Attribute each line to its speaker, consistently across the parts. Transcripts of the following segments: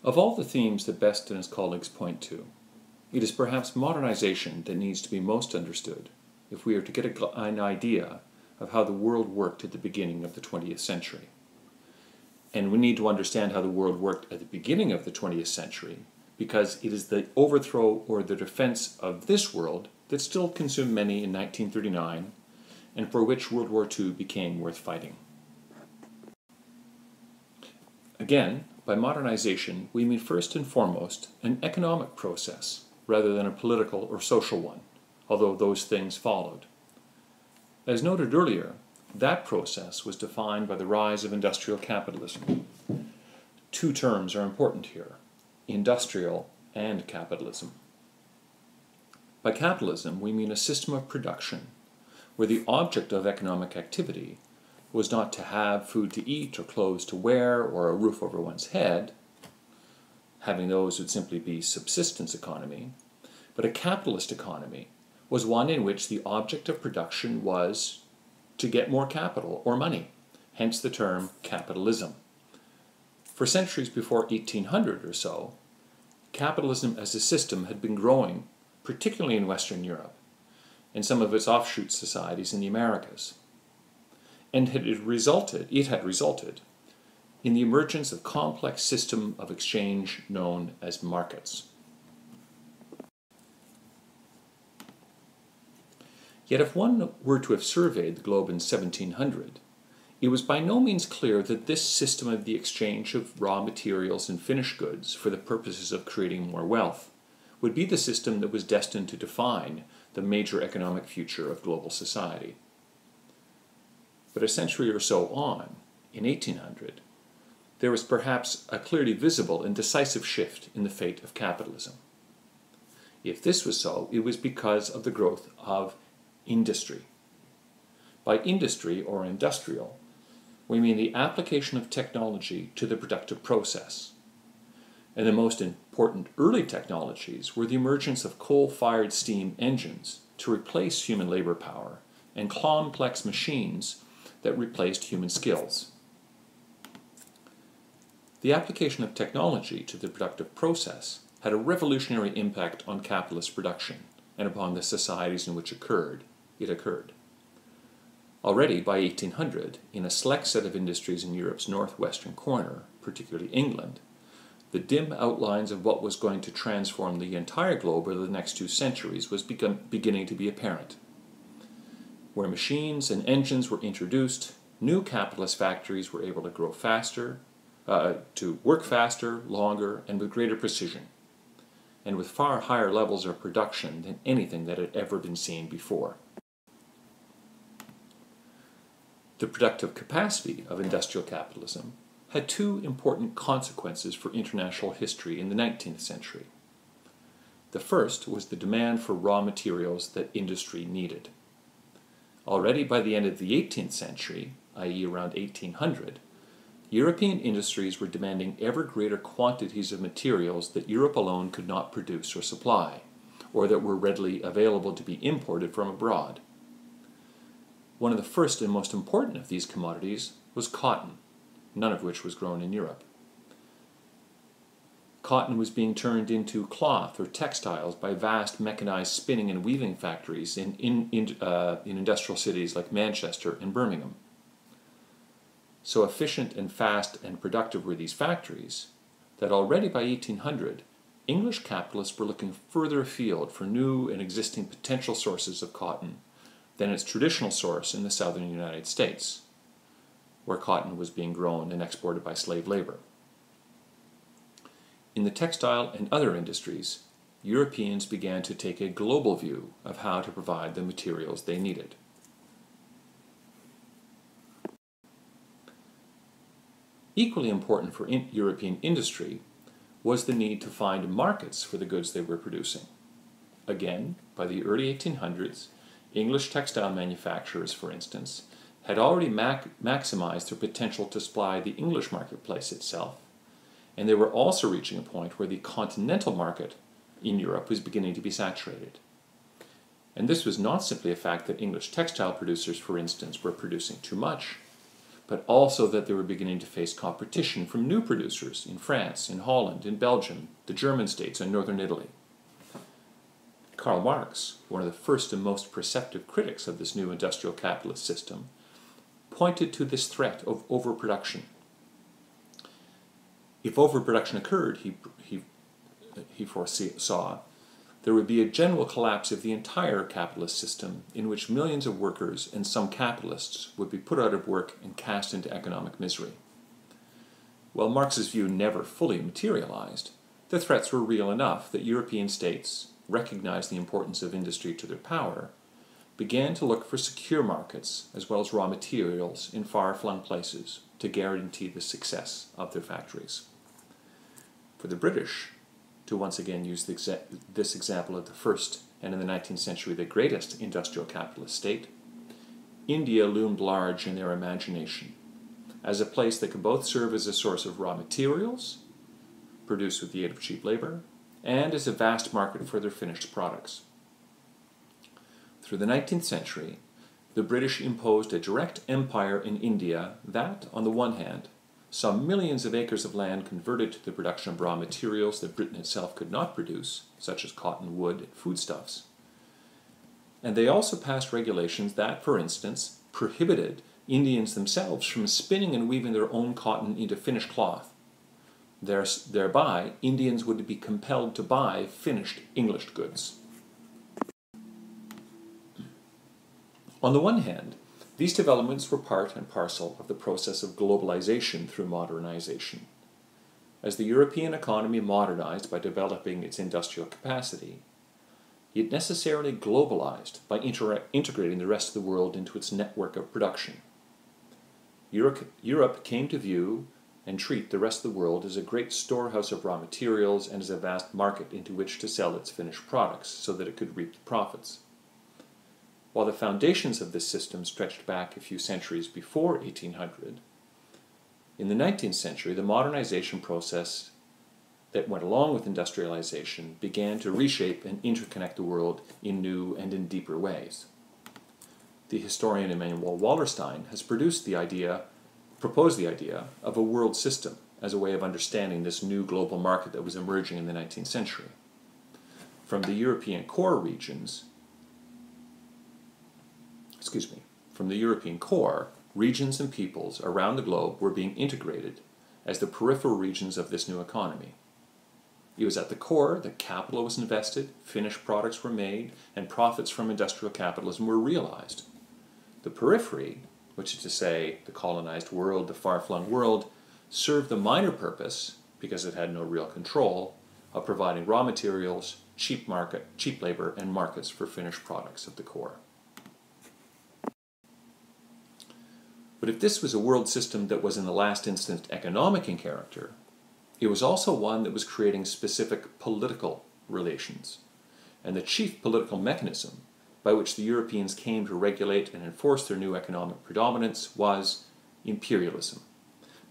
Speaker 1: Of all the themes that Best and his colleagues point to, it is perhaps modernization that needs to be most understood if we are to get an idea of how the world worked at the beginning of the 20th century. And we need to understand how the world worked at the beginning of the 20th century because it is the overthrow or the defense of this world that still consumed many in 1939 and for which World War II became worth fighting. Again, by modernization, we mean first and foremost an economic process rather than a political or social one, although those things followed. As noted earlier, that process was defined by the rise of industrial capitalism. Two terms are important here: industrial and capitalism. By capitalism, we mean a system of production where the object of economic activity was not to have food to eat or clothes to wear or a roof over one's head. Having those would simply be subsistence economy. But a capitalist economy was one in which the object of production was to get more capital or money, hence the term capitalism. For centuries before 1800 or so, capitalism as a system had been growing, particularly in Western Europe, and some of its offshoot societies in the Americas. And it had resulted in the emergence of a complex system of exchange known as markets. Yet if one were to have surveyed the globe in 1700, it was by no means clear that this system of the exchange of raw materials and finished goods for the purposes of creating more wealth would be the system that was destined to define the major economic future of global society. But a century or so on, in 1800, there was perhaps a clearly visible and decisive shift in the fate of capitalism. If this was so, it was because of the growth of industry. By industry or industrial, we mean the application of technology to the productive process. And the most important early technologies were the emergence of coal-fired steam engines to replace human labor power and complex machines that replaced human skills. The application of technology to the productive process had a revolutionary impact on capitalist production and upon the societies in which it occurred. Already by 1800, in a select set of industries in Europe's northwestern corner, particularly England, the dim outlines of what was going to transform the entire globe over the next 2 centuries was beginning to be apparent. Where machines and engines were introduced, new capitalist factories were able to grow faster, to work faster, longer, and with greater precision, and with far higher levels of production than anything that had ever been seen before. The productive capacity of industrial capitalism had 2 important consequences for international history in the 19th century. The first was the demand for raw materials that industry needed. Already by the end of the 18th century, i.e. around 1800, European industries were demanding ever greater quantities of materials that Europe alone could not produce or supply, or that were readily available to be imported from abroad. One of the first and most important of these commodities was cotton, none of which was grown in Europe. Cotton was being turned into cloth or textiles by vast mechanized spinning and weaving factories in industrial cities like Manchester and Birmingham. So efficient and fast and productive were these factories that already by 1800, English capitalists were looking further afield for new and existing potential sources of cotton than its traditional source in the southern United States, where cotton was being grown and exported by slave labor. In the textile and other industries, Europeans began to take a global view of how to provide the materials they needed. Equally important for European industry was the need to find markets for the goods they were producing. Again, by the early 1800s, English textile manufacturers, for instance, had already maximized their potential to supply the English marketplace itself, and they were also reaching a point where the continental market in Europe was beginning to be saturated. And this was not simply a fact that English textile producers, for instance, were producing too much, but also that they were beginning to face competition from new producers in France, in Holland, in Belgium, the German states, and northern Italy. Karl Marx, one of the first and most perceptive critics of this new industrial capitalist system, pointed to this threat of overproduction. If overproduction occurred, he foresaw, there would be a general collapse of the entire capitalist system in which millions of workers and some capitalists would be put out of work and cast into economic misery. While Marx's view never fully materialized, the threats were real enough that European states, recognizing the importance of industry to their power, began to look for secure markets as well as raw materials in far-flung places to guarantee the success of their factories. For the British, to once again use this example of the first and in the 19th century the greatest industrial capitalist state, India loomed large in their imagination as a place that could both serve as a source of raw materials, produced with the aid of cheap labor, and as a vast market for their finished products. Through the 19th century, the British imposed a direct empire in India that, on the one hand, saw millions of acres of land converted to the production of raw materials that Britain itself could not produce, such as cotton, wood, and foodstuffs. And they also passed regulations that, for instance, prohibited Indians themselves from spinning and weaving their own cotton into finished cloth. Thereby, Indians would be compelled to buy finished English goods. On the one hand, these developments were part and parcel of the process of globalization through modernization. As the European economy modernized by developing its industrial capacity, it necessarily globalized by integrating the rest of the world into its network of production. Europe came to view and treat the rest of the world as a great storehouse of raw materials and as a vast market into which to sell its finished products so that it could reap the profits. While the foundations of this system stretched back a few centuries before 1800, in the 19th century the modernization process that went along with industrialization began to reshape and interconnect the world in new and in deeper ways. The historian Emanuel Wallerstein has proposed the idea of a world system as a way of understanding this new global market that was emerging in the 19th century. From the European core, regions and peoples around the globe were being integrated as the peripheral regions of this new economy. It was at the core that capital was invested, finished products were made, and profits from industrial capitalism were realized. The periphery, which is to say the colonized world, the far-flung world, served the minor purpose, because it had no real control, of providing raw materials, cheap labor, and markets for finished products at the core. But if this was a world system that was in the last instance economic in character, it was also one that was creating specific political relations. And the chief political mechanism by which the Europeans came to regulate and enforce their new economic predominance was imperialism,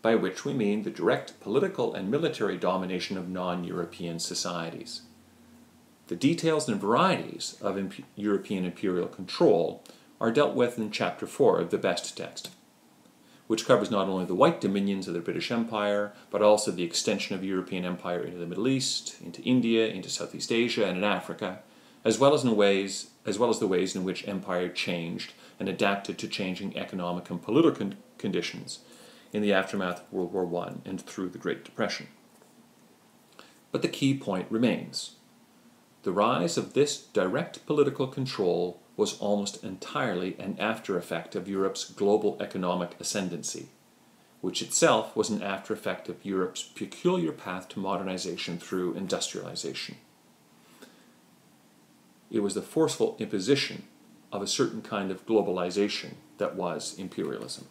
Speaker 1: by which we mean the direct political and military domination of non-European societies. The details and varieties of European imperial control are dealt with in Chapter 4 of the Best text, which covers not only the white dominions of the British Empire, but also the extension of European empire into the Middle East, into India, into Southeast Asia, and in Africa, as well as the ways in which empire changed and adapted to changing economic and political conditions in the aftermath of World War I and through the Great Depression. But the key point remains. The rise of this direct political control was almost entirely an after-effect of Europe's global economic ascendancy, which itself was an after-effect of Europe's peculiar path to modernization through industrialization. It was the forceful imposition of a certain kind of globalization that was imperialism.